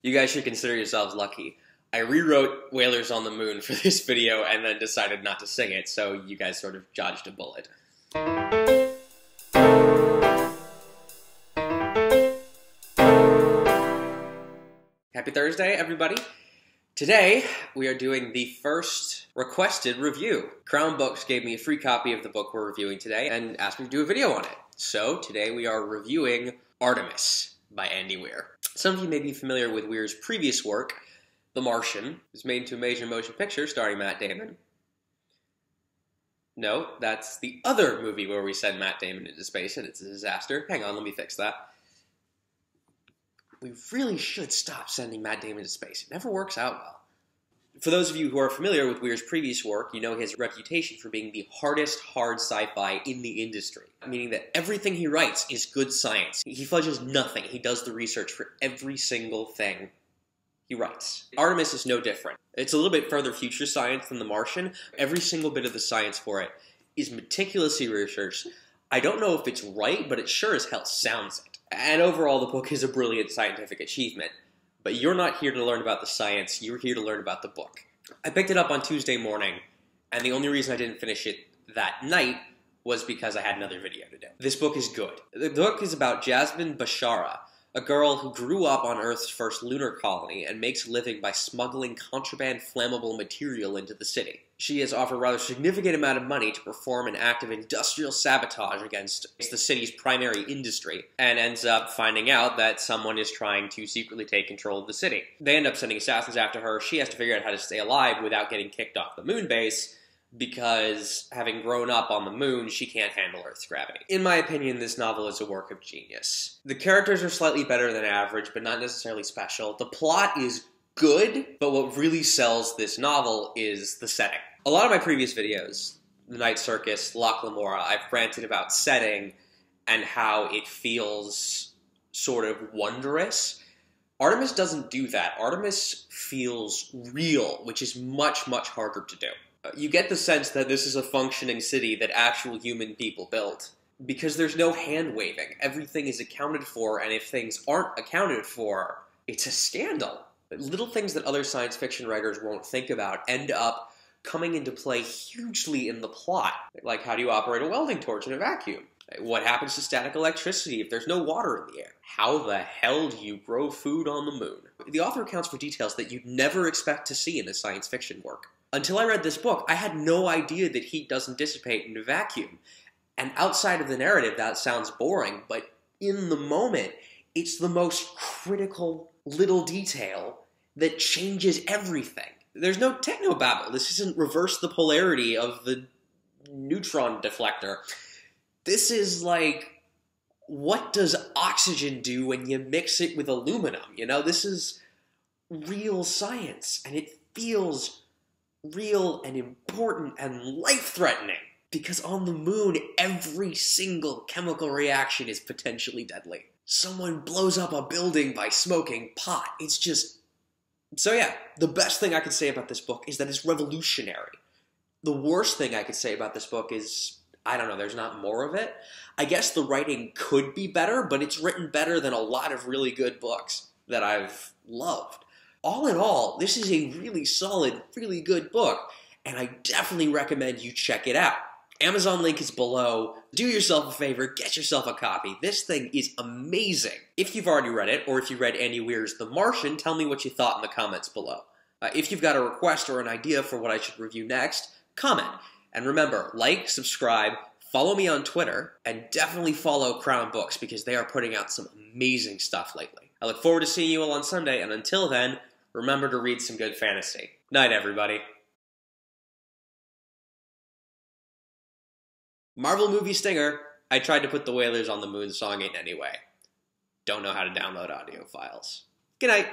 You guys should consider yourselves lucky. I rewrote Whalers on the Moon for this video and then decided not to sing it, so you guys sort of dodged a bullet. Happy Thursday, everybody. Today, we are doing the first requested review. Crown Books gave me a free copy of the book we're reviewing today and asked me to do a video on it. So, today we are reviewing Artemis by Andy Weir. Some of you may be familiar with Weir's previous work, The Martian. It was made into a major motion picture starring Matt Damon. No, that's the other movie where we send Matt Damon into space and it's a disaster. Hang on, let me fix that. We really should stop sending Matt Damon to space. It never works out well. For those of you who are familiar with Weir's previous work, you know his reputation for being the hardest hard sci-fi in the industry, meaning that everything he writes is good science. He fudges nothing. He does the research for every single thing he writes. Artemis is no different. It's a little bit further future science than The Martian. Every single bit of the science for it is meticulously researched. I don't know if it's right, but it sure as hell sounds it. And overall, the book is a brilliant scientific achievement. But you're not here to learn about the science, you're here to learn about the book. I picked it up on Tuesday morning, and the only reason I didn't finish it that night was because I had another video to do. This book is good. The book is about Jasmine Bashara, a girl who grew up on Earth's first lunar colony and makes a living by smuggling contraband flammable material into the city. She is offered a rather significant amount of money to perform an act of industrial sabotage against the city's primary industry, and ends up finding out that someone is trying to secretly take control of the city. They end up sending assassins after her. She has to figure out how to stay alive without getting kicked off the moon base, because having grown up on the moon, she can't handle Earth's gravity. In my opinion, this novel is a work of genius. The characters are slightly better than average, but not necessarily special. The plot is good, but what really sells this novel is the setting. A lot of my previous videos, The Night Circus, Loch Lamora, I've ranted about setting and how it feels sort of wondrous. Artemis doesn't do that. Artemis feels real, which is much, much harder to do. You get the sense that this is a functioning city that actual human people built, because there's no hand-waving. Everything is accounted for, and if things aren't accounted for, it's a scandal. Little things that other science fiction writers won't think about end up coming into play hugely in the plot. Like, how do you operate a welding torch in a vacuum? What happens to static electricity if there's no water in the air? How the hell do you grow food on the moon? The author accounts for details that you'd never expect to see in a science fiction work. Until I read this book, I had no idea that heat doesn't dissipate in a vacuum. And outside of the narrative, that sounds boring, but in the moment, it's the most critical little detail that changes everything. There's no technobabble. This isn't reverse the polarity of the neutron deflector. This is like, what does oxygen do when you mix it with aluminum? You know, this is real science, and it feels real and important and life-threatening. Because on the moon, every single chemical reaction is potentially deadly. Someone blows up a building by smoking pot. It's just... So yeah, the best thing I could say about this book is that it's revolutionary. The worst thing I could say about this book is, I don't know, there's not more of it. I guess the writing could be better, but it's written better than a lot of really good books that I've loved. All in all, this is a really solid, really good book, and I definitely recommend you check it out. Amazon link is below. Do yourself a favor, get yourself a copy. This thing is amazing. If you've already read it, or if you read Andy Weir's The Martian, tell me what you thought in the comments below. If you've got a request or an idea for what I should review next, comment. And remember, like, subscribe, follow me on Twitter, and definitely follow Crown Books, because they are putting out some amazing stuff lately. I look forward to seeing you all on Sunday, and until then, remember to read some good fantasy. Night, everybody. Marvel movie stinger. I tried to put the Whalers on the Moon song in anyway. Don't know how to download audio files. Good night.